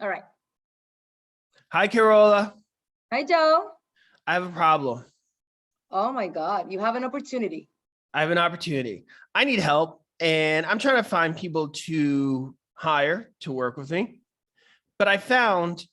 All right. Hi, Carola. Hi, Joe. I have a problem. Oh my God, you have an opportunity. I have an opportunity. I need help, and I'm trying to find people to hire to work with me. But I found,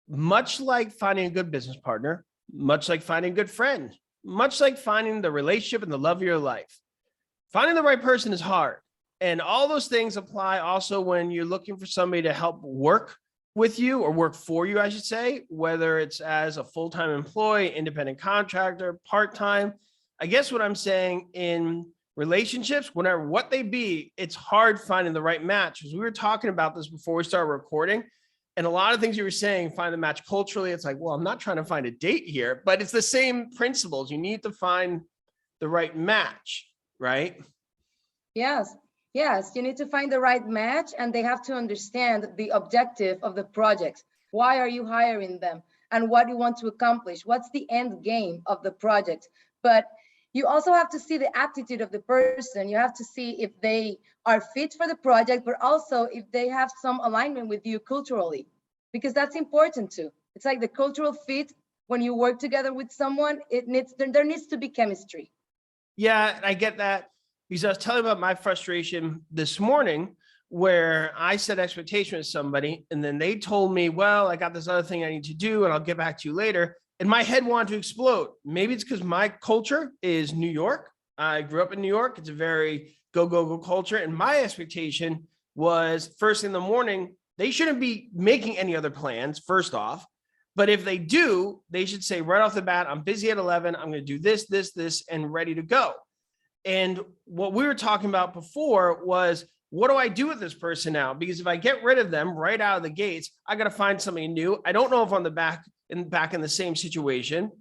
much like finding a good business partner, much like finding a good friend, much like finding the relationship and the love of your life, finding the right person is hard. And all those things apply also when you're looking for somebody to help work with you or work for you, I should say, whether it's as a full-time employee, independent contractor, part-time. I guess what I'm saying in relationships, whatever what they be, it's hard finding the right match. Because we were talking about this before we started recording. And a lot of things you were saying, find the match culturally. It's like, well, I'm not trying to find a date here, but it's the same principles. You need to find the right match, right? Yes, yes, you need to find the right match and they have to understand the objective of the project. Why are you hiring them? And what you want to accomplish? What's the end game of the project? But you also have to see the aptitude of the person. You have to see if they are fit for the project, but also if they have some alignment with you culturally, because that's important too. It's like the cultural fit. When you work together with someone, there needs to be chemistry. Yeah, I get that because I was telling about my frustration this morning where I set expectation with somebody and then they told me, well, I got this other thing I need to do and I'll get back to you later. And my head wanted to explode. Maybe it's because my culture is New York. I grew up in New York. It's a very go, go, go culture. And my expectation was first thing in the morning, they shouldn't be making any other plans, first off. But if they do, they should say right off the bat, I'm busy at 11. I'm going to do this, this, this, and ready to go. And what we were talking about before was, what do I do with this person now? Because if I get rid of them right out of the gates, I got to find something new. I don't know if I'm back in the same situation.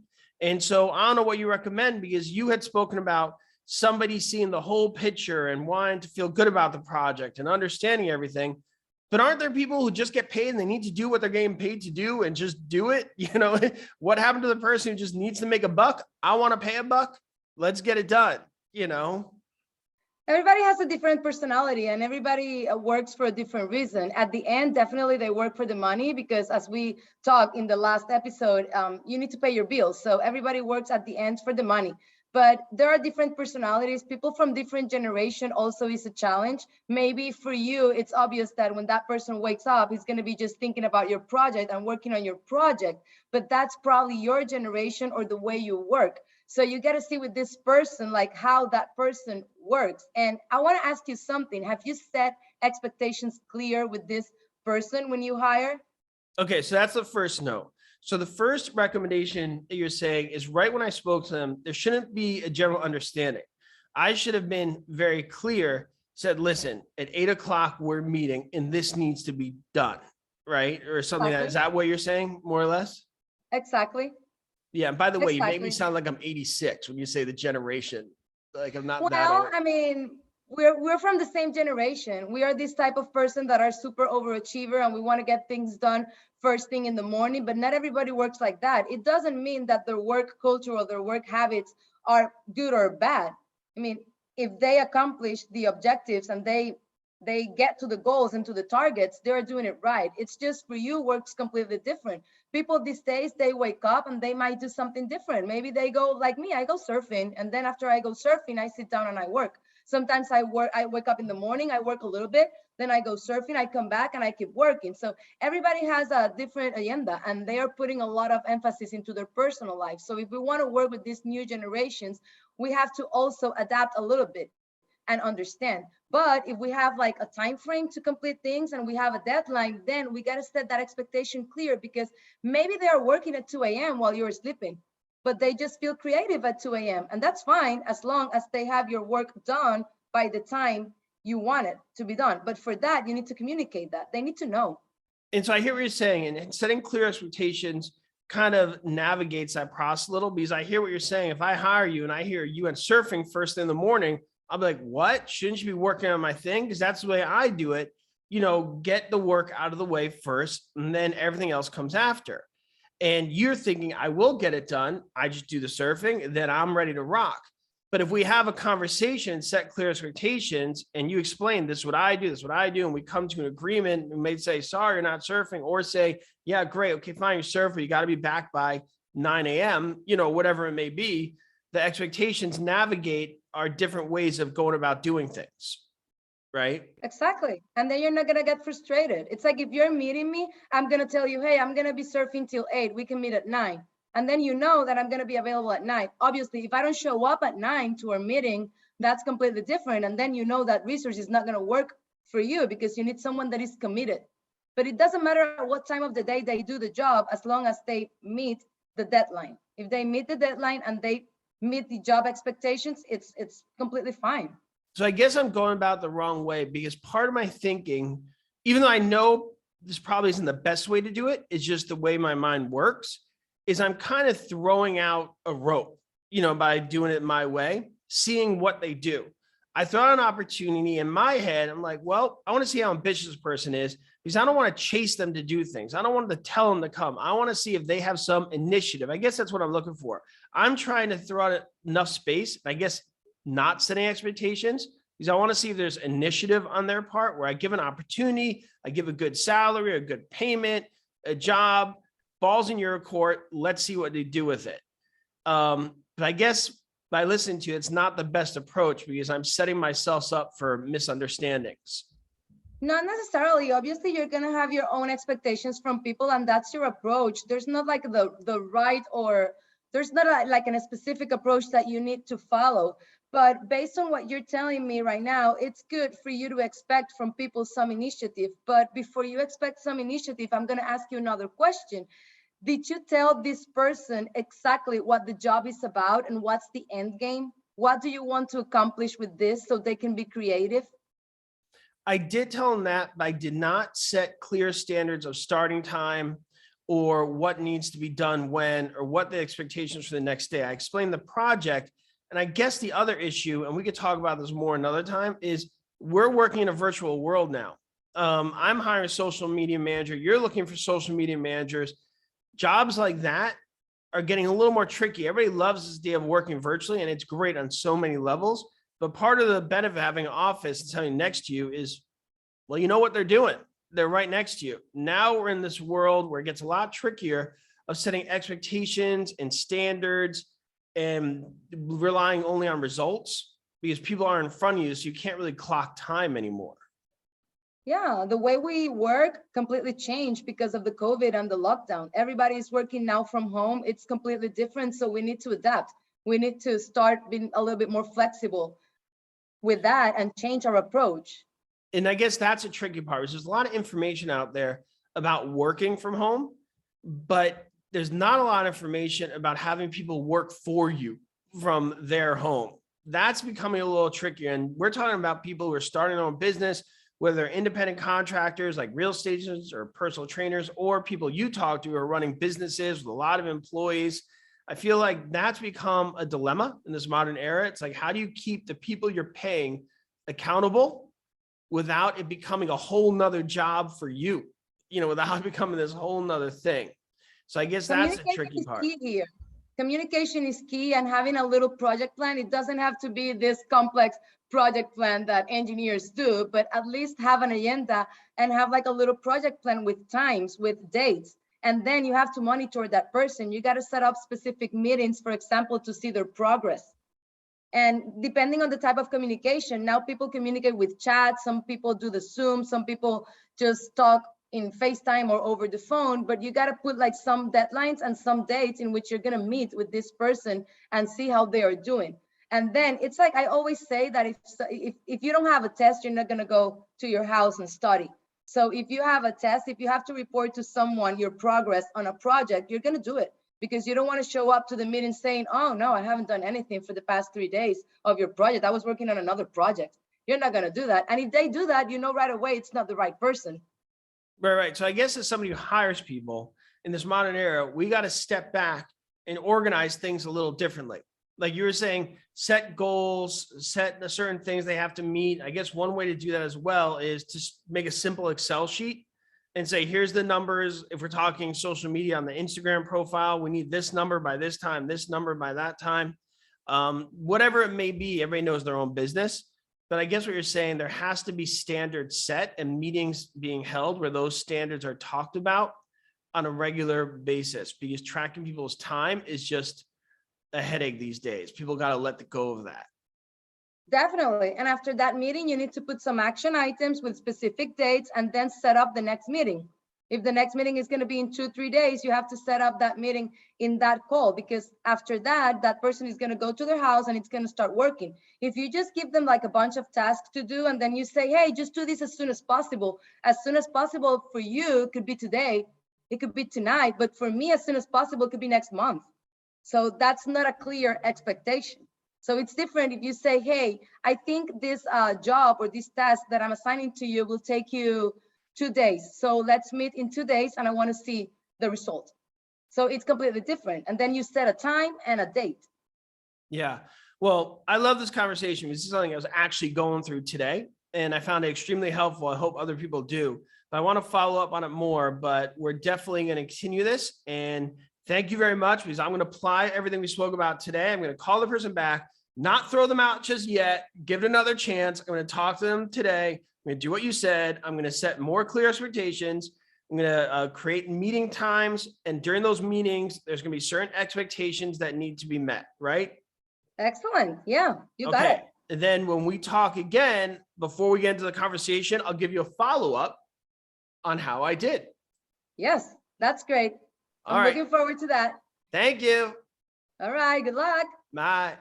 And so I don't know what you recommend, because you had spoken about somebody seeing the whole picture and wanting to feel good about the project and understanding everything. But aren't there people who just get paid and they need to do what they're getting paid to do and just do it? You know, what happened to the person who just needs to make a buck? I want to pay a buck. Let's get it done, you know? Everybody has a different personality and everybody works for a different reason. At the end, definitely they work for the money because, as we talked in the last episode, you need to pay your bills. So everybody works at the end for the money. But there are different personalities. People from different generation also is a challenge. Maybe for you, it's obvious that when that person wakes up, he's going to be just thinking about your project and working on your project. But that's probably your generation or the way you work. So you got to see with this person, like how that person works. And I want to ask you something. Have you set expectations clear with this person when you hire? Okay, so that's the first note. So the first recommendation that you're saying is right when I spoke to them, there shouldn't be a general understanding. I should have been very clear, said, listen, at 8 o'clock, we're meeting and this needs to be done, right? Or something like that. Is that what you're saying, more or less? Exactly. Yeah. And by the way, you make me Exactly. sound like I'm 86 when you say the generation. Like I'm not that Well, old. I mean, we're from the same generation. We are this type of person that are super overachiever and we want to get things done first thing in the morning, but not everybody works like that. It doesn't mean that their work culture or their work habits are good or bad. I mean, if they accomplish the objectives and they get to the goals and to the targets, they're doing it right. It's just for you, works completely different. People these days, they wake up and they might do something different. Maybe they go like me, I go surfing, and then after I go surfing, I sit down and I work. Sometimes I wake up in the morning, I work a little bit, then I go surfing, I come back and I keep working. So everybody has a different agenda and they are putting a lot of emphasis into their personal life. So if we want to work with these new generations, we have to also adapt a little bit and understand. But if we have like a time frame to complete things and we have a deadline, then we got to set that expectation clear, because maybe they are working at 2 a.m. while you're sleeping, but they just feel creative at 2 a.m. And that's fine as long as they have your work done by the time you want it to be done. But for that, you need to communicate that. They need to know. And so I hear what you're saying, and setting clear expectations kind of navigates that process a little, because I hear what you're saying. If I hire you and I hear you went surfing first thing in the morning, I'll be like, what? Shouldn't you be working on my thing? Because that's the way I do it. You know, get the work out of the way first, and then everything else comes after. And you're thinking, I will get it done. I just do the surfing, and then I'm ready to rock. But if we have a conversation, set clear expectations, and you explain this is what I do, this is what I do, and we come to an agreement, we may say, sorry, you're not surfing, or say, yeah, great, okay, fine, you're surfing, you got to be back by 9 a.m., whatever it may be. The expectations navigate our different ways of going about doing things, right? Exactly. And then you're not going to get frustrated. It's like if you're meeting me, I'm going to tell you, hey, I'm going to be surfing till 8. We can meet at 9. And then you know that I'm going to be available at 9. Obviously, if I don't show up at 9 to our meeting, that's completely different. And then you know that resource is not going to work for you because you need someone that is committed. But it doesn't matter at what time of the day they do the job, as long as they meet the deadline. If they meet the deadline and they meet the job expectations, it's completely fine. So I guess I'm going about the wrong way, because part of my thinking, even though I know this probably isn't the best way to do it, it's just the way my mind works, is I'm kind of throwing out a rope, by doing it my way, seeing what they do. I throw out an opportunity in my head. I'm like, well, I want to see how ambitious this person is, because I don't want to chase them to do things. I don't want to tell them to come. I want to see if they have some initiative. I guess that's what I'm looking for. I'm trying to throw out enough space, I guess, not setting expectations, because I want to see if there's initiative on their part, where I give an opportunity, I give a good salary, a good payment, a job, balls in your court. Let's see what they do with it. But I guess by listening to you, it's not the best approach, because I'm setting myself up for misunderstandings. Not necessarily. Obviously, you're going to have your own expectations from people, and that's your approach. There's not like the right, or there's not like a specific approach that you need to follow. But based on what you're telling me right now, it's good for you to expect from people some initiative. But before you expect some initiative, I'm going to ask you another question. Did you tell this person exactly what the job is about and what's the end game? What do you want to accomplish with this so they can be creative? I did tell them that, but I did not set clear standards of starting time or what needs to be done when, or what the expectations for the next day. I explained the project. And I guess the other issue, and we could talk about this more another time, is we're working in a virtual world now. I'm hiring a social media manager. You're looking for social media managers. Jobs like that are getting a little more tricky. Everybody loves this idea of working virtually, and it's great on so many levels. But part of the benefit of having an office and something next to you is, well, you know what they're doing. They're right next to you. Now we're in this world where it gets a lot trickier of setting expectations and standards and relying only on results, because people are in front of you, so you can't really clock time anymore. Yeah, the way we work completely changed because of the COVID and the lockdown. Everybody's working now from home. It's completely different. So we need to adapt. We need to start being a little bit more flexible with that and change our approach. And I guess that's a tricky part, because there's a lot of information out there about working from home, but there's not a lot of information about having people work for you from their home. That's becoming a little trickier. And we're talking about people who are starting their own business, whether they're independent contractors like real estate agents or personal trainers, or people you talk to who are running businesses with a lot of employees. I feel like that's become a dilemma in this modern era. It's like, how do you keep the people you're paying accountable without it becoming a whole nother job for you, without it becoming this whole nother thing. So I guess that's the tricky part. Here. Communication is key, and having a little project plan. It doesn't have to be this complex project plan that engineers do, but at least have an agenda and have like a little project plan with times, with dates. And then you have to monitor that person. You got to set up specific meetings, for example, to see their progress. And depending on the type of communication, now people communicate with chat. Some people do the Zoom. Some people just talk in FaceTime or over the phone, but you got to put like some deadlines and some dates in which you're going to meet with this person and see how they are doing. And then it's like, I always say that if you don't have a test, you're not going to go to your house and study. So if you have a test, if you have to report to someone your progress on a project, you're going to do it, because you don't want to show up to the meeting saying, oh no, I haven't done anything for the past 3 days of your project. I was working on another project. You're not going to do that. And if they do that, you know right away it's not the right person. Right. So I guess as somebody who hires people in this modern era, we got to step back and organize things a little differently. Like you were saying, set goals, set certain things they have to meet. I guess one way to do that as well is to make a simple Excel sheet and say, here's the numbers. If we're talking social media on the Instagram profile, we need this number by this time, this number by that time. whatever it may be, everybody knows their own business. But I guess what you're saying, there has to be standards set and meetings being held where those standards are talked about on a regular basis, because tracking people's time is just a headache these days. People got to let go of that. Definitely. And after that meeting, you need to put some action items with specific dates and then set up the next meeting. If the next meeting is going to be in 2-3 days, you have to set up that meeting in that call, because after that, that person is going to go to their house and it's going to start working. If you just give them like a bunch of tasks to do, and then you say, hey, just do this as soon as possible for you could be today, it could be tonight, but for me, as soon as possible could be next month. So that's not a clear expectation. So it's different if you say, hey, I think this job or this task that I'm assigning to you will take you 2 days. So let's meet in 2 days and I want to see the result. So it's completely different. And then you set a time and a date. Yeah. Well, I love this conversation. This is something I was actually going through today and I found it extremely helpful. I hope other people do. But I want to follow up on it more, but we're definitely going to continue this. And thank you very much, because I'm going to apply everything we spoke about today. I'm going to call the person back, not throw them out just yet, give it another chance. I'm going to talk to them today. I'm going to do what you said. I'm going to set more clear expectations. I'm going to create meeting times. And during those meetings, there's going to be certain expectations that need to be met, right? Excellent. Yeah, you got it. And then when we talk again, before we get into the conversation, I'll give you a follow-up on how I did. Yes, that's great. I'm looking forward to that. Thank you. All right. Good luck. Bye.